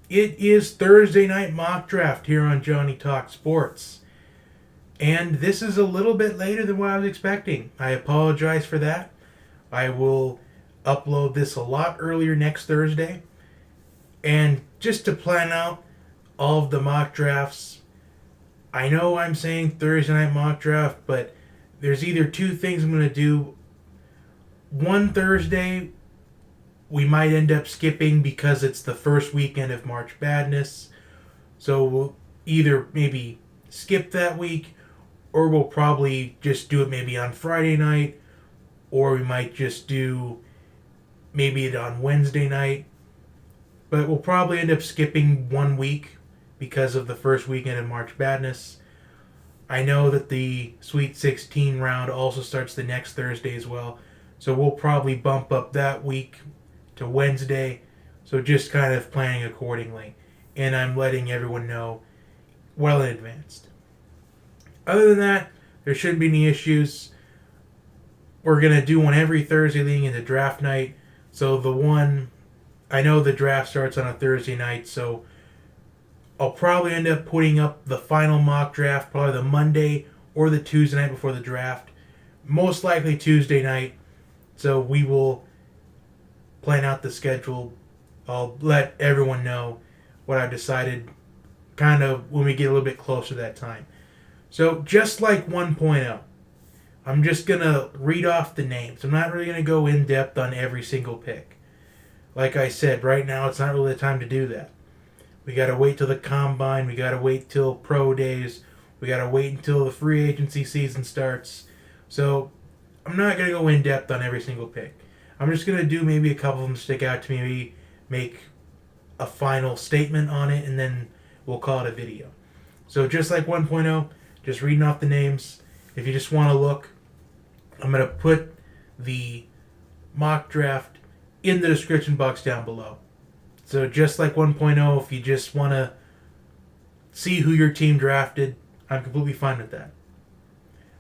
It is Thursday night mock draft here on Johnny Talk Sports. And this is a little bit later than what I was expecting. I apologize for that. I will upload this a lot earlier next Thursday. And just to plan out all of the mock drafts, I know I'm saying Thursday night mock draft, but there's either two things I'm going to do. One Thursday, we might end up skipping because it's the first weekend of March Madness. So we'll either maybe skip that week, or we'll probably just do it maybe on Friday night, or we might just do maybe it on Wednesday night. But we'll probably end up skipping 1 week because of the first weekend of March Madness. I know that the Sweet 16 round also starts the next Thursday as well, so we'll probably bump up that week to Wednesday. So just kind of planning accordingly, and I'm letting everyone know well in advance. Other than that, there shouldn't be any issues. We're going to do one every Thursday leading into draft night. So I know the draft starts on a Thursday night, so I'll probably end up putting up the final mock draft probably the Monday or the Tuesday night before the draft. Most likely Tuesday night. So we will plan out the schedule. I'll let everyone know what I've decided kind of when we get a little bit closer to that time. So just like 1.0, I'm just going to read off the names. I'm not really going to go in depth on every single pick. Like I said, right now it's not really the time to do that. We got to wait till the combine. We got to wait till pro days. We got to wait until the free agency season starts. So I'm not going to go in depth on every single pick. I'm just going to do maybe a couple of them stick out to me, maybe make a final statement on it, and then we'll call it a video. So just like 1.0, just reading off the names. If you just want to look, I'm going to put the mock draft in the description box down below. So just like 1.0, if you just want to see who your team drafted, I'm completely fine with that.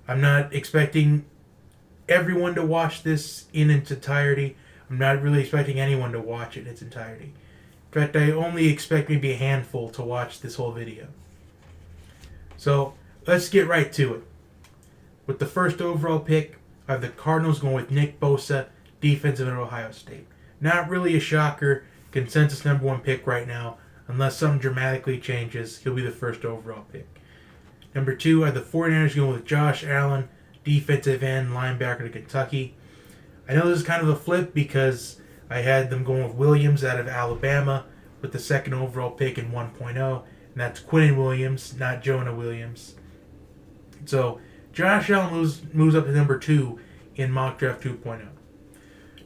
I'm not expecting everyone to watch this in its entirety. I'm not really expecting anyone to watch it in its entirety. In fact, I only expect maybe a handful to watch this whole video. So let's get right to it. With the first overall pick, I have the Cardinals going with Nick Bosa, defensive end of Ohio State. Not really a shocker. Consensus number one pick right now. Unless something dramatically changes, he'll be the first overall pick. Number two, I have the 49ers going with Josh Allen, defensive end, linebacker to Kentucky. I know this is kind of a flip because I had them going with Williams out of Alabama with the second overall pick in 1.0, and that's Quinnen Williams, not Jonah Williams. So Josh Allen moves up to number 2 in mock draft 2.0.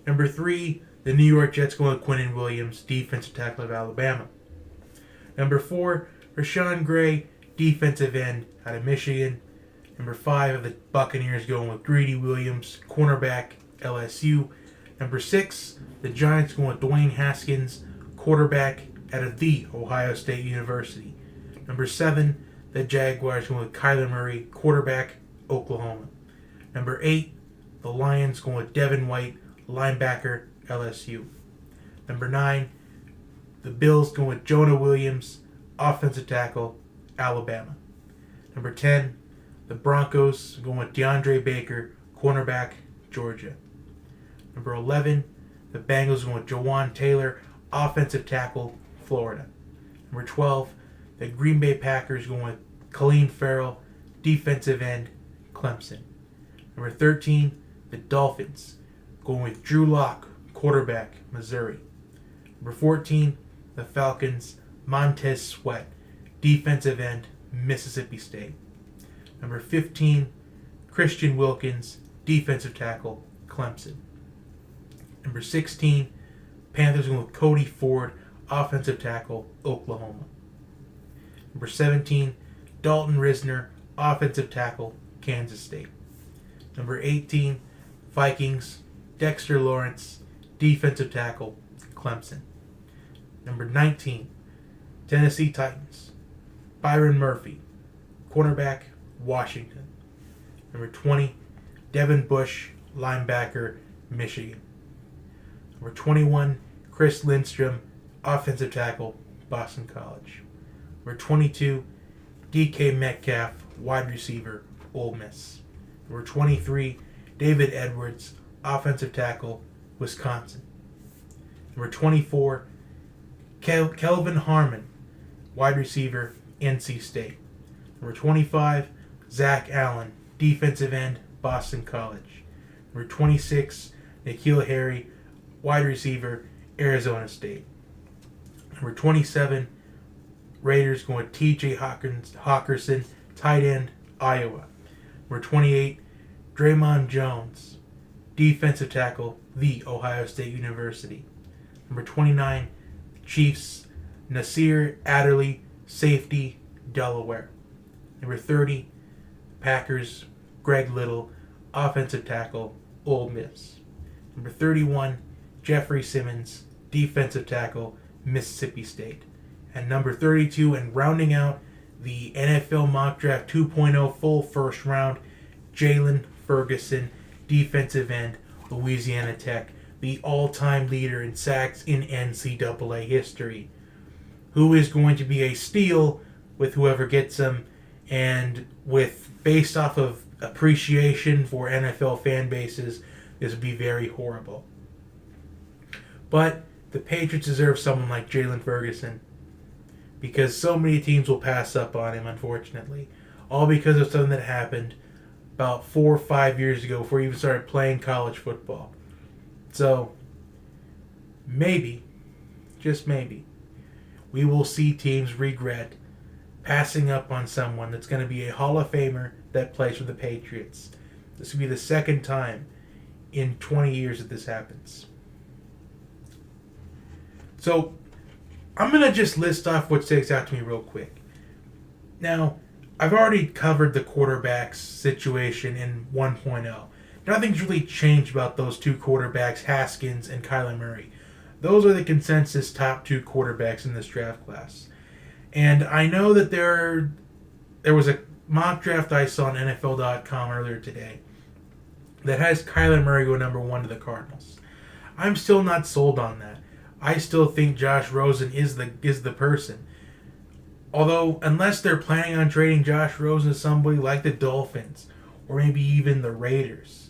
Number 3, the New York Jets going with Quinnen Williams, defensive tackle of Alabama. Number 4, Rashan Gray, defensive end out of Michigan. Number 5 of the Buccaneers going with Greedy Williams, cornerback, LSU. Number 6, the Giants going with Dwayne Haskins, quarterback out of The Ohio State University. Number 7, the Jaguars going with Kyler Murray, quarterback, Oklahoma. Number 8, the Lions going with Devin White, linebacker, LSU. Number 9, the Bills going with Jonah Williams, offensive tackle, Alabama. Number 10, the Broncos going with DeAndre Baker, cornerback, Georgia. Number 11, the Bengals going with Jawaan Taylor, offensive tackle, Florida. Number 12, the Green Bay Packers going with Ferrell, defensive end, Clemson. Number 13, the Dolphins going with Drew Lock, quarterback, Missouri. Number 14, the Falcons, Montez Sweat, defensive end, Mississippi State. Number 15, Christian Wilkins, defensive tackle, Clemson. Number 16, Panthers going with Cody Ford, offensive tackle, Oklahoma. Number 17, Dalton Risner, offensive tackle, Kansas State. Number 18, Vikings, Dexter Lawrence, defensive tackle, Clemson. Number 19, Tennessee Titans, Byron Murphy, cornerback, Washington. Number 20, Devin Bush, linebacker, Michigan. Number 21, Chris Lindstrom, offensive tackle, Boston College. Number 22, DK Metcalf, wide receiver, Ole Miss. Number 23, David Edwards, offensive tackle, Wisconsin. Number 24, Kelvin Harmon, wide receiver, NC State. Number 25, Zach Allen, defensive end, Boston College. Number 26, N'Keal Harry, wide receiver, Arizona State. Number 27, Raiders going with T.J. Hawkinson, tight end, Iowa. Number 28, Draymond Jones, defensive tackle, The Ohio State University. Number 29, Chiefs, Nasir Adderley, safety, Delaware. Number 30, Packers, Greg Little, offensive tackle, Ole Miss. Number 31, Jeffrey Simmons, defensive tackle, Mississippi State. And number 32, and rounding out the NFL Mock Draft 2.0 full first round, Jalen Ferguson, defensive end, Louisiana Tech, the all-time leader in sacks in NCAA history, who is going to be a steal with whoever gets him, and based off of appreciation for NFL fan bases, this would be very horrible. But the Patriots deserve someone like Jalen Ferguson, because so many teams will pass up on him, unfortunately, all because of something that happened about 4 or 5 years ago before he even started playing college football. So, maybe, just maybe, we will see teams regret passing up on someone that's going to be a Hall of Famer that plays for the Patriots. This will be the second time in 20 years that this happens. So, I'm going to just list off what sticks out to me real quick. Now, I've already covered the quarterbacks situation in 1.0. Nothing's really changed about those two quarterbacks, Haskins and Kyler Murray. Those are the consensus top two quarterbacks in this draft class. And I know that there was a mock draft I saw on NFL.com earlier today that has Kyler Murray go number 1 to the Cardinals. I'm still not sold on that. I still think Josh Rosen is the person. Although, unless they're planning on trading Josh Rosen to somebody like the Dolphins or maybe even the Raiders,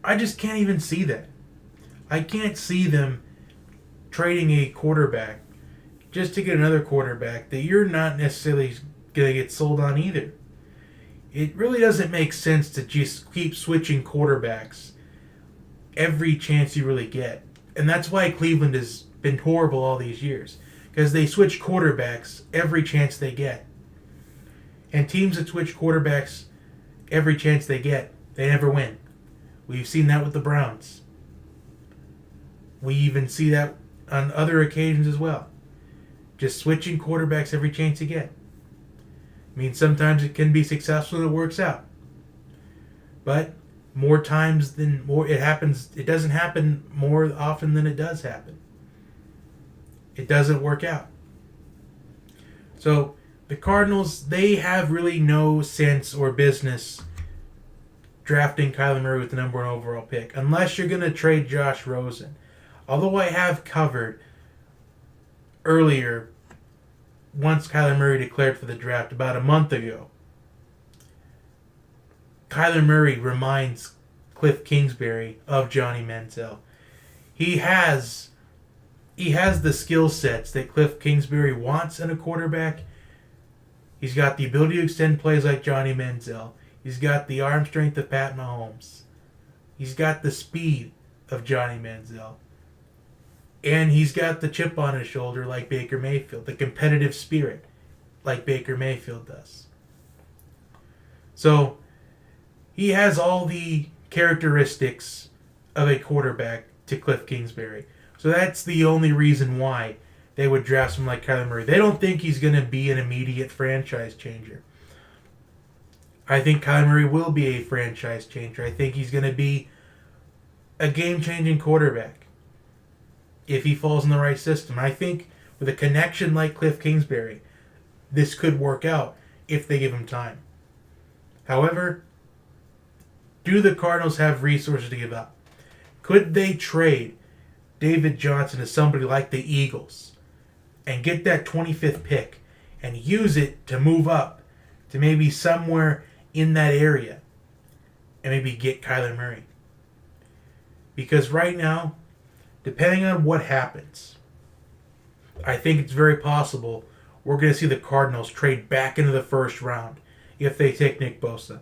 I just can't even see that. I can't see them trading a quarterback just to get another quarterback that you're not necessarily going to get sold on either. It really doesn't make sense to just keep switching quarterbacks every chance you really get. And that's why Cleveland has been horrible all these years. Because they switch quarterbacks every chance they get. And teams that switch quarterbacks every chance they get, they never win. We've seen that with the Browns. We even see that on other occasions as well. Just switching quarterbacks every chance you get. I mean, sometimes it can be successful and it works out. But more times than more, it doesn't happen more often than it does happen. It doesn't work out. So, the Cardinals, they have really no sense or business drafting Kyler Murray with the number 1 overall pick, unless you're going to trade Josh Rosen. Although I have covered earlier, once Kyler Murray declared for the draft about a month ago, Kyler Murray reminds Cliff Kingsbury of Johnny Manziel. He has the skill sets that Cliff Kingsbury wants in a quarterback. He's got the ability to extend plays like Johnny Manziel. He's got the arm strength of Pat Mahomes. He's got the speed of Johnny Manziel. And he's got the chip on his shoulder like Baker Mayfield, the competitive spirit like Baker Mayfield does. So, he has all the characteristics of a quarterback to Cliff Kingsbury. So that's the only reason why they would draft someone like Kyler Murray. They don't think he's going to be an immediate franchise changer. I think Kyler Murray will be a franchise changer. I think he's going to be a game-changing quarterback if he falls in the right system. I think with a connection like Cliff Kingsbury, this could work out if they give him time. However, do the Cardinals have resources to give up? Could they trade David Johnson to somebody like the Eagles and get that 25th pick and use it to move up to maybe somewhere in that area and maybe get Kyler Murray. Because right now, depending on what happens, I think it's very possible we're going to see the Cardinals trade back into the first round if they take Nick Bosa.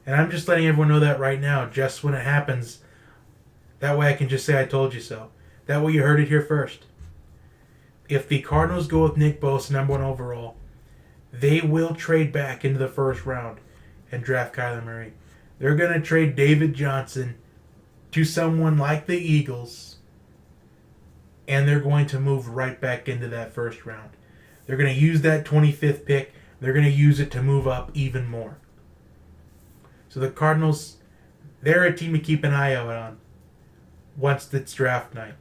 And I'm just letting everyone know that right now, just when it happens. That way I can just say I told you so. That way you heard it here first. If the Cardinals go with Nick Bosa, number 1 overall, they will trade back into the first round and draft Kyler Murray. They're going to trade David Johnson to someone like the Eagles, and they're going to move right back into that first round. They're going to use that 25th pick. They're going to use it to move up even more. So the Cardinals, they're a team to keep an eye out on once it's draft night.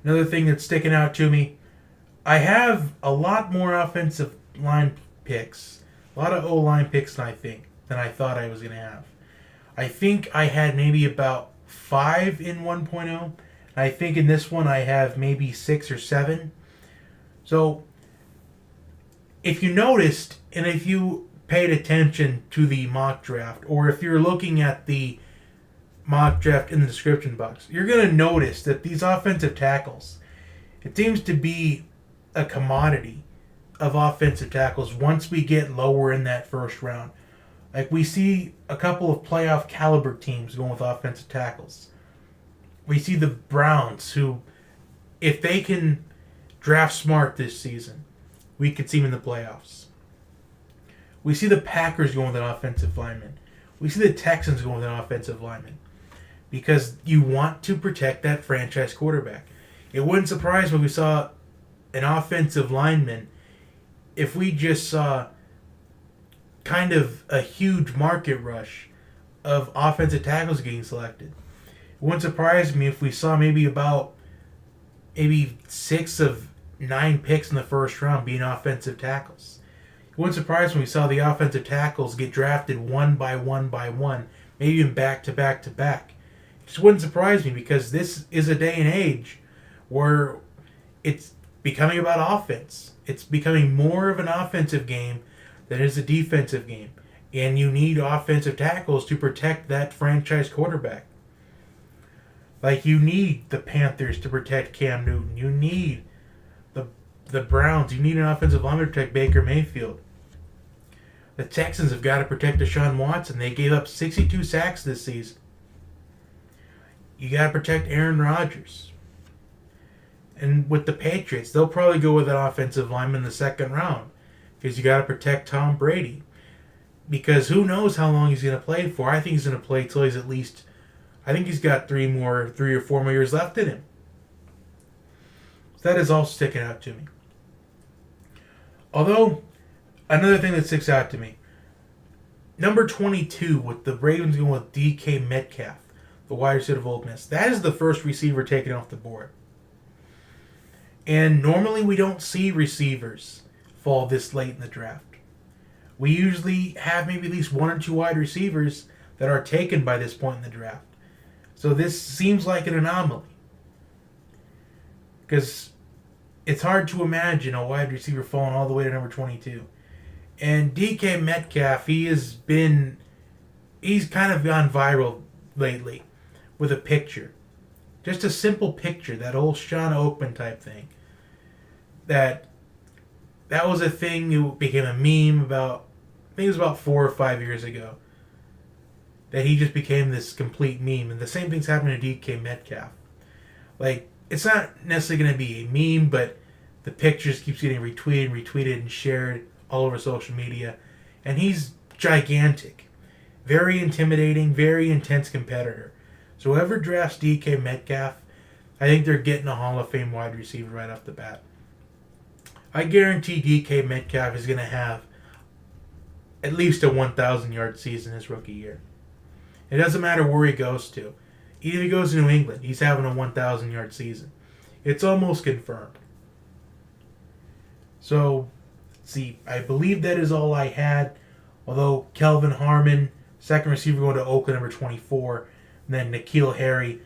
Another thing that's sticking out to me, I have a lot more offensive line picks, a lot of O-line picks than I thought I was going to have. I think I had maybe about 5 in 1.0. I think in this one I have maybe 6 or 7. So if you noticed, and if you paid attention to the mock draft, or if you're looking at the mock draft in the description box, you're going to notice that these offensive tackles, it seems to be a commodity of offensive tackles once we get lower in that first round. Like, we see a couple of playoff caliber teams going with offensive tackles. We see the Browns, who, if they can draft smart this season, we could see them in the playoffs. We see the Packers going with an offensive lineman. We see the Texans going with an offensive lineman. Because you want to protect that franchise quarterback. It wouldn't surprise me if we saw an offensive lineman if we just saw kind of a huge market rush of offensive tackles getting selected. It wouldn't surprise me if we saw maybe 6 of 9 picks in the first round being offensive tackles. It wouldn't surprise me if we saw the offensive tackles get drafted one by one, maybe even back to back to back. It just wouldn't surprise me, because this is a day and age where it's becoming about offense. It's becoming more of an offensive game than it is a defensive game. And you need offensive tackles to protect that franchise quarterback. Like, you need the Panthers to protect Cam Newton. You need the Browns. You need an offensive lineman to protect Baker Mayfield. The Texans have got to protect Deshaun Watson. They gave up 62 sacks this season. You got to protect Aaron Rodgers. And with the Patriots, they'll probably go with an offensive lineman in the second round, because you got to protect Tom Brady. Because who knows how long he's going to play for. I think he's going to play till he's at least, I think he's got 3 or 4 more years left in him. So that is all sticking out to me. Although, another thing that sticks out to me, number 22 with the Ravens going with DK Metcalf, the wide receiver of Ole Miss. That is the first receiver taken off the board. And normally we don't see receivers fall this late in the draft. We usually have maybe at least 1 or 2 wide receivers that are taken by this point in the draft. So this seems like an anomaly. Because it's hard to imagine a wide receiver falling all the way to number 22. And DK Metcalf, he's kind of gone viral lately with a picture. Just a simple picture, that old Sean Oakman type thing. That was a thing that became a meme about, I think it was about 4 or 5 years ago. That he just became this complete meme. And the same thing's happening to DK Metcalf. Like, it's not necessarily going to be a meme, but the pictures keeps getting retweeted, and shared all over social media. And he's gigantic. Very intimidating, very intense competitor. So whoever drafts DK Metcalf, I think they're getting a Hall of Fame wide receiver right off the bat. I guarantee DK Metcalf is going to have at least a 1,000-yard season his rookie year. It doesn't matter where he goes to. Even if he goes to New England, he's having a 1,000-yard season. It's almost confirmed. So, see, I believe that is all I had. Although Kelvin Harmon, second receiver going to Oakland, number 24. And then N'Keal Harry,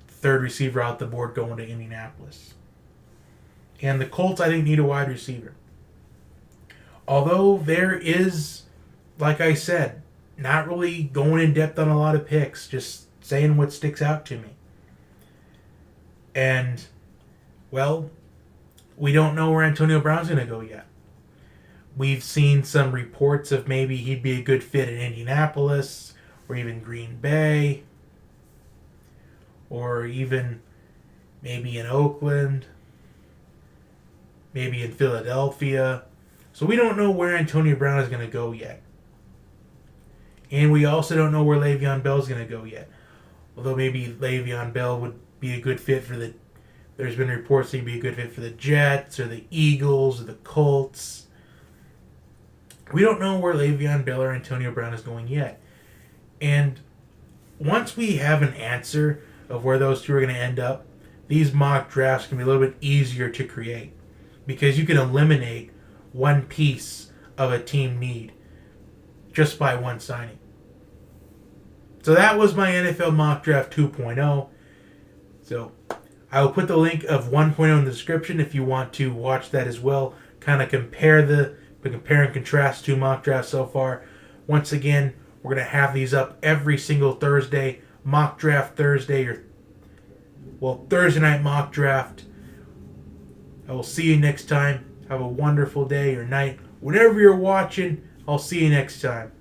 third receiver out the board, going to Indianapolis. And the Colts, I think, need a wide receiver. Although there is, like I said, not really going in depth on a lot of picks, just saying what sticks out to me. And, well, we don't know where Antonio Brown's going to go yet. We've seen some reports of maybe he'd be a good fit in Indianapolis or even Green Bay or even maybe in Oakland, maybe in Philadelphia. So we don't know where Antonio Brown is going to go yet. And we also don't know where Le'Veon Bell is going to go yet. Although maybe Le'Veon Bell would be a good fit for the... There's been reports that he'd be a good fit for the Jets or the Eagles or the Colts. We don't know where Le'Veon Bell or Antonio Brown is going yet. And once we have an answer of where those two are going to end up, these mock drafts can be a little bit easier to create. Because you can eliminate one piece of a team need just by one signing. So that was my NFL Mock Draft 2.0. So I will put the link of 1.0 in the description if you want to watch that as well. Kind of compare and contrast two mock drafts so far. Once again, we're going to have these up every single Thursday. Mock Draft Thursday, Thursday night mock draft. I will see you next time. Have a wonderful day or night. Whatever you're watching, I'll see you next time.